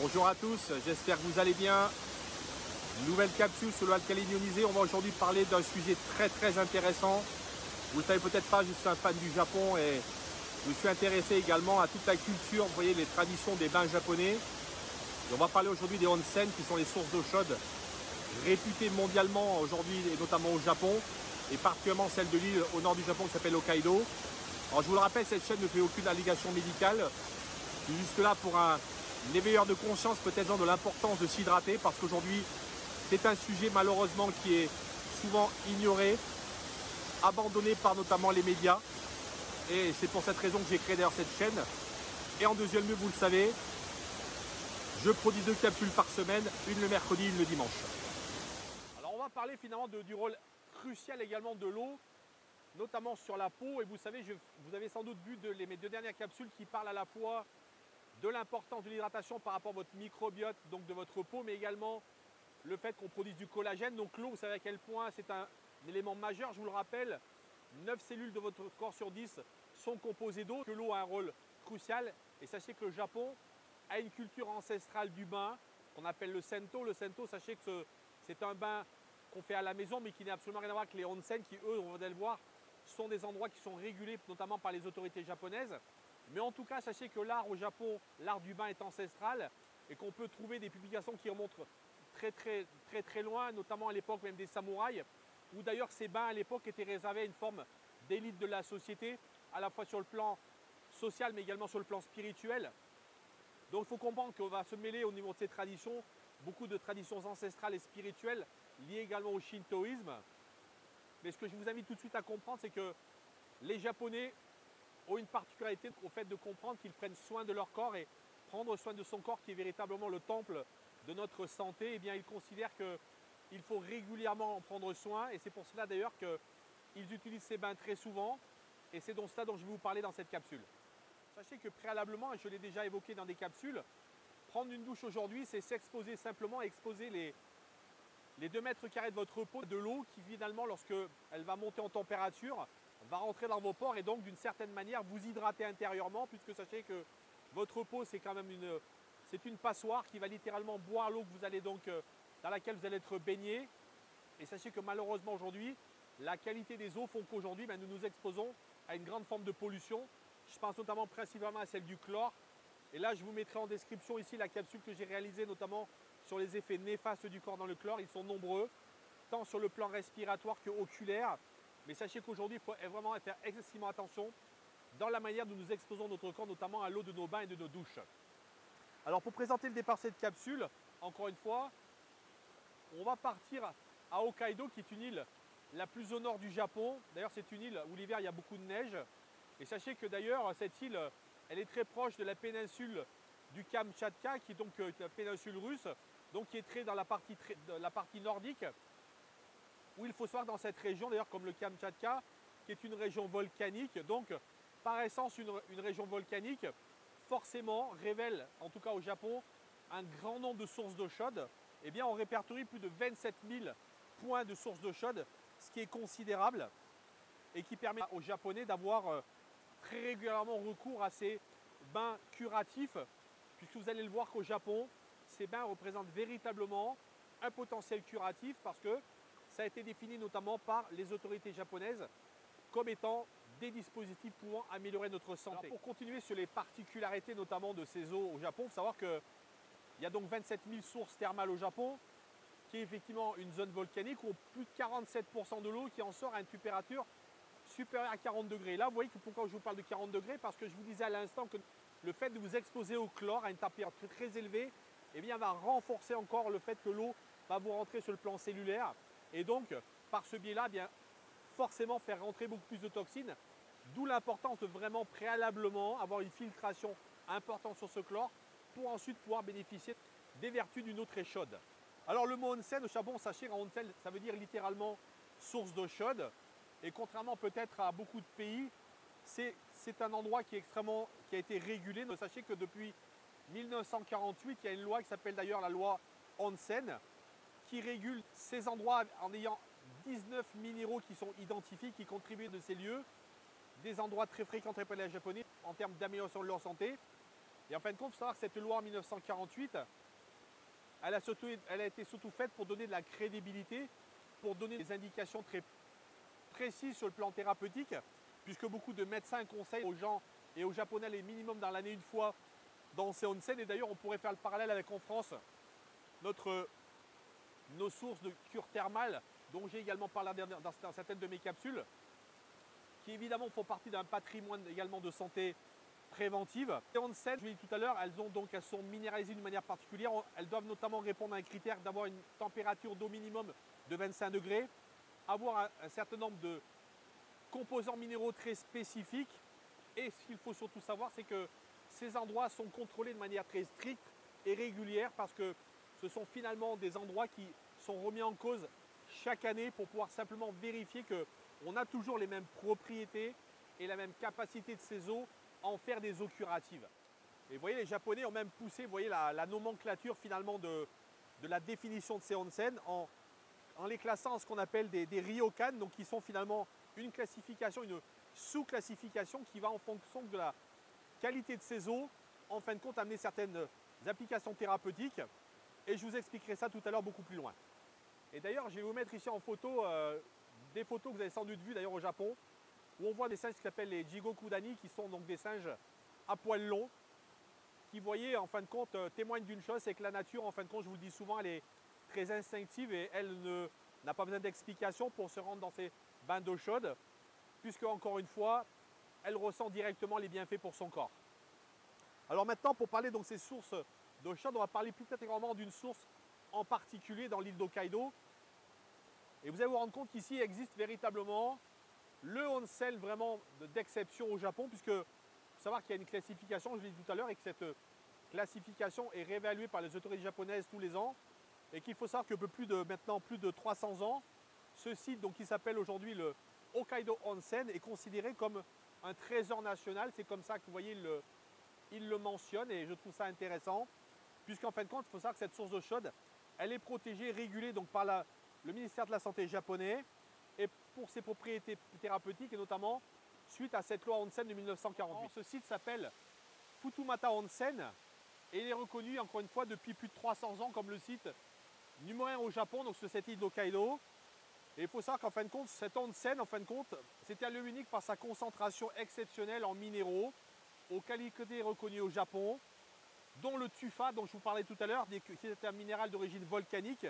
Bonjour à tous, j'espère que vous allez bien. Nouvelle capsule sur l'alcaline ionisée. On va aujourd'hui parler d'un sujet très intéressant. Vous ne le savez peut-être pas, je suis un fan du Japon et je me suis intéressé également à toute la culture, vous voyez, les traditions des bains japonais. Et on va parler aujourd'hui des onsen, qui sont les sources d'eau chaude réputées mondialement aujourd'hui et notamment au Japon, et particulièrement celle de l'île au nord du Japon qui s'appelle Hokkaido. Alors je vous le rappelle, cette chaîne ne fait aucune allégation médicale. Je suis juste là pour un éveilleur de conscience peut-être de l'importance de s'hydrater, parce qu'aujourd'hui c'est un sujet malheureusement qui est souvent ignoré, abandonné par notamment les médias, et c'est pour cette raison que j'ai créé d'ailleurs cette chaîne. Et en deuxième lieu, vous le savez, je produis 2 capsules par semaine, une le mercredi, une le dimanche. Alors on va parler finalement du rôle crucial également de l'eau, notamment sur la peau. Et vous savez, vous avez sans doute vu mes 2 dernières capsules qui parlent à la fois de l'importance de l'hydratation par rapport à votre microbiote, donc de votre peau, mais également le fait qu'on produise du collagène. Donc l'eau, vous savez à quel point c'est un élément majeur. Je vous le rappelle, 9 cellules de votre corps sur 10 sont composées d'eau, que l'eau a un rôle crucial. Et sachez que le Japon a une culture ancestrale du bain qu'on appelle le sento. Le sento, sachez que c'est un bain qu'on fait à la maison, mais qui n'a absolument rien à voir avec les onsen, qui eux, on va le voir, sont des endroits qui sont régulés notamment par les autorités japonaises. Mais en tout cas, sachez que l'art au Japon, l'art du bain est ancestral, et qu'on peut trouver des publications qui remontent très loin, notamment à l'époque même des samouraïs, où d'ailleurs ces bains à l'époque étaient réservés à une forme d'élite de la société, à la fois sur le plan social mais également sur le plan spirituel. Donc il faut comprendre qu'on va se mêler au niveau de ces traditions, beaucoup de traditions ancestrales et spirituelles liées également au shintoïsme. Mais ce que je vous invite tout de suite à comprendre, c'est que les Japonais ont une particularité au fait de comprendre qu'ils prennent soin de leur corps, et prendre soin de son corps qui est véritablement le temple de notre santé, eh bien ils considèrent qu'il faut régulièrement en prendre soin, et c'est pour cela d'ailleurs qu'ils utilisent ces bains très souvent, et c'est donc cela dont je vais vous parler dans cette capsule. Sachez que préalablement, et je l'ai déjà évoqué dans des capsules, prendre une douche aujourd'hui, c'est s'exposer simplement, exposer les 2 mètres carrés de votre peau de l'eau qui finalement, lorsqu'elle va monter en température, va rentrer dans vos pores et donc d'une certaine manière vous hydrater intérieurement, puisque sachez que votre peau c'est quand même une passoire qui va littéralement boire l'eau que vous allez donc, dans laquelle vous allez être baigné. Et sachez que malheureusement aujourd'hui, la qualité des eaux font qu'aujourd'hui nous nous exposons à une grande forme de pollution. Je pense notamment principalement à celle du chlore. Et là je vous mettrai en description ici la capsule que j'ai réalisée notamment sur les effets néfastes du chlore dans le chlore. Ils sont nombreux, tant sur le plan respiratoire que oculaire. Mais sachez qu'aujourd'hui, il faut vraiment faire excessivement attention dans la manière dont nous exposons notre corps, notamment à l'eau de nos bains et de nos douches. Alors pour présenter le départ de cette capsule, encore une fois, on va partir à Hokkaido, qui est une île la plus au nord du Japon. D'ailleurs, c'est une île où l'hiver, il y a beaucoup de neige. Et sachez que d'ailleurs, cette île, elle est très proche de la péninsule du Kamtchatka, qui est donc la péninsule russe, donc qui est très dans la partie nordique, où il faut savoir que dans cette région, d'ailleurs comme le Kamtchatka, qui est une région volcanique, donc par essence une région volcanique, forcément révèle, en tout cas au Japon, un grand nombre de sources d'eau chaude. Eh bien on répertorie plus de 27 000 points de sources d'eau chaude, ce qui est considérable et qui permet aux Japonais d'avoir très régulièrement recours à ces bains curatifs, puisque vous allez le voir qu'au Japon, ces bains représentent véritablement un potentiel curatif, parce que ça a été défini notamment par les autorités japonaises comme étant des dispositifs pouvant améliorer notre santé. Alors pour continuer sur les particularités notamment de ces eaux au Japon, il faut savoir qu'il y a donc 27 000 sources thermales au Japon, qui est effectivement une zone volcanique où plus de 47% de l'eau qui en sort à une température supérieure à 40 degrés. Là, vous voyez pourquoi je vous parle de 40 degrés, parce que je vous disais à l'instant que le fait de vous exposer au chlore à une température très élevée, eh bien, va renforcer encore le fait que l'eau va vous rentrer sur le plan cellulaire. Et donc, par ce biais-là, eh bien, forcément faire rentrer beaucoup plus de toxines, d'où l'importance de vraiment préalablement avoir une filtration importante sur ce chlore pour ensuite pouvoir bénéficier des vertus d'une eau très chaude. Alors le mot onsen au Japon, sachez onsen, ça veut dire littéralement source d'eau chaude, et contrairement peut-être à beaucoup de pays, c'est un endroit qui a été régulé. Sachez que depuis 1948, il y a une loi qui s'appelle d'ailleurs la loi onsen, qui régule ces endroits en ayant 19 minéraux qui sont identifiés, qui contribuent de ces lieux, des endroits très fréquentés par les Japonais en termes d'amélioration de leur santé. Et en fin de compte, il faut savoir que cette loi en 1948, elle a été surtout faite pour donner de la crédibilité, pour donner des indications très précises sur le plan thérapeutique, puisque beaucoup de médecins conseillent aux gens et aux Japonais les minimum dans l'année une fois dans ces onsen. Et d'ailleurs, on pourrait faire le parallèle avec en France nos sources de cure thermale, dont j'ai également parlé dans certaines de mes capsules, qui évidemment font partie d'un patrimoine également de santé préventive. Les onsen, je l'ai dit tout à l'heure, elles sont minéralisées d'une manière particulière. Elles doivent notamment répondre à un critère d'avoir une température d'eau minimum de 25 degrés, avoir un certain nombre de composants minéraux très spécifiques. Et ce qu'il faut surtout savoir, c'est que ces endroits sont contrôlés de manière très stricte et régulière, parce que ce sont finalement des endroits qui sont remis en cause chaque année pour pouvoir simplement vérifier qu'on a toujours les mêmes propriétés et la même capacité de ces eaux à en faire des eaux curatives. Et vous voyez, les Japonais ont même poussé, vous voyez, la nomenclature finalement de la définition de ces onsen en les classant en ce qu'on appelle des ryokan, donc qui sont finalement une classification, une sous-classification qui va en fonction de la qualité de ces eaux, en fin de compte, amener certaines applications thérapeutiques. Et je vous expliquerai ça tout à l'heure beaucoup plus loin. Et d'ailleurs, je vais vous mettre ici en photo des photos que vous avez sans doute vues d'ailleurs au Japon, où on voit des singes qui s'appellent les Jigokudani, qui sont donc des singes à poils longs, qui, voyez, en fin de compte, témoignent d'une chose, c'est que la nature, en fin de compte, je vous le dis souvent, elle est très instinctive et elle n'a pas besoin d'explication pour se rendre dans ces bains d'eau chaude, puisque, encore une fois, elle ressent directement les bienfaits pour son corps. Alors maintenant, pour parler donc de ces sources d'eau chaude, on va parler plus particulièrement d'une source en particulier dans l'île d'Hokkaido. Et vous allez vous rendre compte qu'ici existe véritablement le onsen vraiment d'exception au Japon, puisque il faut savoir qu'il y a une classification, je l'ai dit tout à l'heure, et que cette classification est réévaluée par les autorités japonaises tous les ans, et qu'il faut savoir que maintenant plus de 300 ans, ce site, donc, qui s'appelle aujourd'hui le Hokkaido Onsen, est considéré comme un trésor national. C'est comme ça que vous voyez, il le mentionne, et je trouve ça intéressant, puisqu'en fin de compte, il faut savoir que cette source d'eau chaude, elle est protégée, régulée donc par le ministère de la Santé japonais, et pour ses propriétés thérapeutiques, et notamment suite à cette loi Onsen de 1948. Ce site s'appelle Futumata Onsen, et il est reconnu, encore une fois, depuis plus de 300 ans comme le site numéro 1 au Japon, donc sur cette île d'Hokkaido. Et il faut savoir qu'en fin de compte, cet onsen, en fin de compte, c'était un lieu unique par sa concentration exceptionnelle en minéraux, aux qualités reconnues au Japon, dont le tufa, dont je vous parlais tout à l'heure, qui est un minéral d'origine volcanique,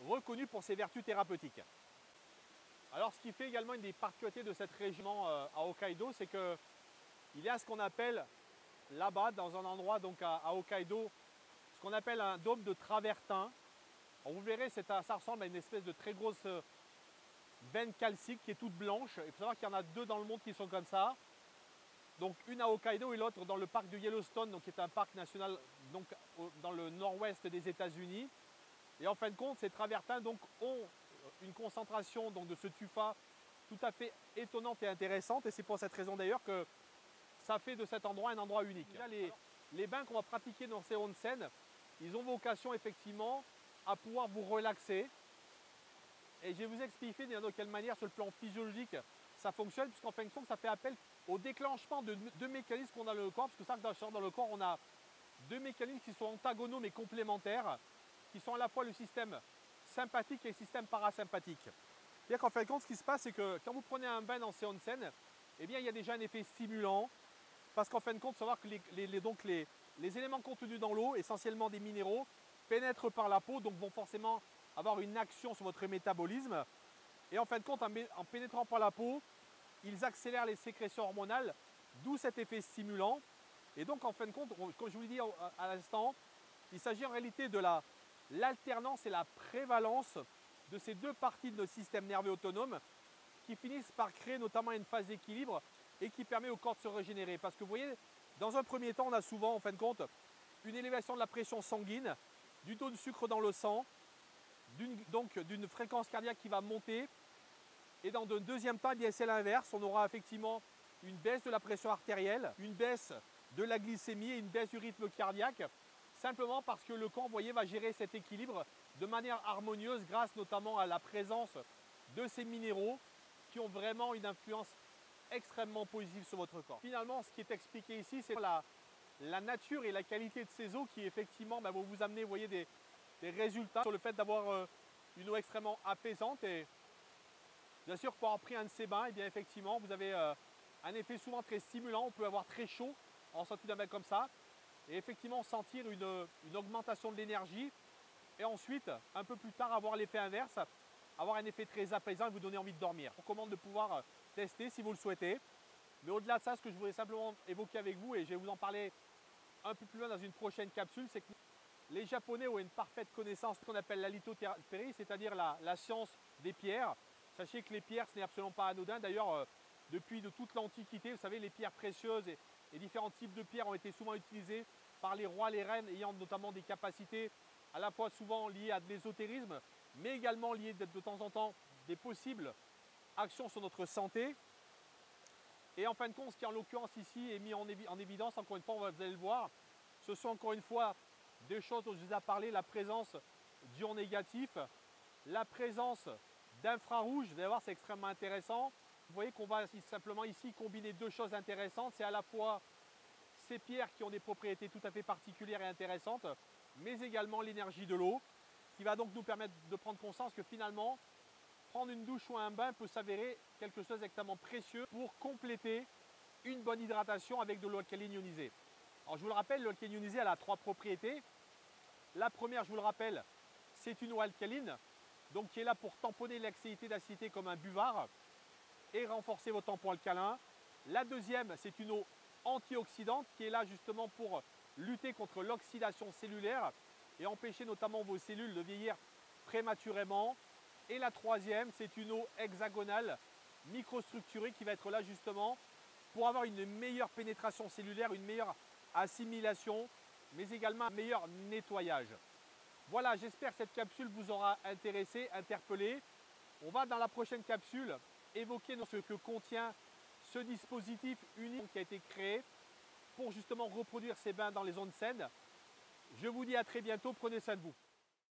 reconnu pour ses vertus thérapeutiques. Alors, ce qui fait également une des particularités de cette région à Hokkaido, c'est qu'il y a ce qu'on appelle là-bas, dans un endroit donc à Hokkaido, ce qu'on appelle un dôme de travertin. Alors, vous verrez, ça ressemble à une espèce de très grosse veine calcique qui est toute blanche. Il faut savoir qu'il y en a deux dans le monde qui sont comme ça. Donc une à Hokkaido et l'autre dans le parc de Yellowstone, donc, qui est un parc national donc, dans le nord-ouest des États-Unis. Et en fin de compte, ces travertins donc, ont une concentration donc, de ce tufa tout à fait étonnante et intéressante. Et c'est pour cette raison d'ailleurs que ça fait de cet endroit un endroit unique. Là, les bains qu'on va pratiquer dans ces onsen, ils ont vocation effectivement à pouvoir vous relaxer. Et je vais vous expliquer de quelle manière, sur le plan physiologique, ça fonctionne, puisqu'en fin de compte, ça fait appel au déclenchement de deux mécanismes qu'on a dans le corps, parce que ça, dans le corps, on a deux mécanismes qui sont antagonaux mais complémentaires, qui sont à la fois le système sympathique et le système parasympathique. C'est-à-dire qu'en fin de compte, ce qui se passe, c'est que quand vous prenez un bain dans ces onsen, eh bien, il y a déjà un effet stimulant, parce qu'en fin de compte, il faut savoir que les éléments contenus dans l'eau, essentiellement des minéraux, pénètrent par la peau, donc vont forcément avoir une action sur votre métabolisme. Et en fin de compte, en pénétrant par la peau, ils accélèrent les sécrétions hormonales, d'où cet effet stimulant. Et donc, en fin de compte, comme je vous l'ai dit à l'instant, il s'agit en réalité de l'alternance et la prévalence de ces deux parties de notre système nerveux autonome qui finissent par créer notamment une phase d'équilibre et qui permet au corps de se régénérer. Parce que vous voyez, dans un premier temps, on a souvent, en fin de compte, une élévation de la pression sanguine, du taux de sucre dans le sang, donc d'une fréquence cardiaque qui va monter. Et dans un deuxième temps, c'est l'inverse. On aura effectivement une baisse de la pression artérielle, une baisse de la glycémie et une baisse du rythme cardiaque, simplement parce que le corps, vous voyez, va gérer cet équilibre de manière harmonieuse grâce notamment à la présence de ces minéraux qui ont vraiment une influence extrêmement positive sur votre corps. Finalement, ce qui est expliqué ici, c'est la nature et la qualité de ces eaux qui effectivement vont vous amener, vous voyez, des résultats sur le fait d'avoir une eau extrêmement apaisante. Et bien sûr, pour avoir pris un de ces bains, et bien effectivement, vous avez un effet souvent très stimulant. On peut avoir très chaud en sortie d'un bain comme ça. Et effectivement, sentir une augmentation de l'énergie. Et ensuite, un peu plus tard, avoir l'effet inverse, avoir un effet très apaisant et vous donner envie de dormir. Je vous recommande de pouvoir tester si vous le souhaitez. Mais au-delà de ça, ce que je voudrais simplement évoquer avec vous, et je vais vous en parler un peu plus loin dans une prochaine capsule, c'est que les Japonais ont une parfaite connaissance de ce qu'on appelle la lithothérapie, c'est-à-dire la science des pierres. Sachez que les pierres, ce n'est absolument pas anodin. D'ailleurs, depuis de toute l'Antiquité, vous savez, les pierres précieuses et différents types de pierres ont été souvent utilisés par les rois, les reines, ayant notamment des capacités à la fois souvent liées à de l'ésotérisme, mais également liées de temps en temps des possibles actions sur notre santé. Et en fin de compte, ce qui en l'occurrence ici est mis en évidence, encore une fois, vous allez le voir, ce sont encore une fois des choses dont je vous ai parlé, la présence d'ions négatifs, la présence d'infrarouge. Vous allez voir, c'est extrêmement intéressant. Vous voyez qu'on va simplement ici combiner deux choses intéressantes. C'est à la fois ces pierres qui ont des propriétés tout à fait particulières et intéressantes, mais également l'énergie de l'eau, qui va donc nous permettre de prendre conscience que finalement, prendre une douche ou un bain peut s'avérer quelque chose d'extrêmement précieux pour compléter une bonne hydratation avec de l'eau alcaline ionisée. Alors je vous le rappelle, l'eau alcaline ionisée, elle a trois propriétés. La première, je vous le rappelle, c'est une eau alcaline, donc qui est là pour tamponner l'acidité d'acidité comme un buvard et renforcer vos tampons alcalins. La deuxième, c'est une eau antioxydante qui est là justement pour lutter contre l'oxydation cellulaire et empêcher notamment vos cellules de vieillir prématurément. Et la troisième, c'est une eau hexagonale microstructurée qui va être là justement pour avoir une meilleure pénétration cellulaire, une meilleure assimilation, mais également un meilleur nettoyage. Voilà, j'espère que cette capsule vous aura intéressé, interpellé. On va dans la prochaine capsule évoquer ce que contient ce dispositif unique qui a été créé pour justement reproduire ces bains dans les zones saines. Je vous dis à très bientôt, prenez soin de vous.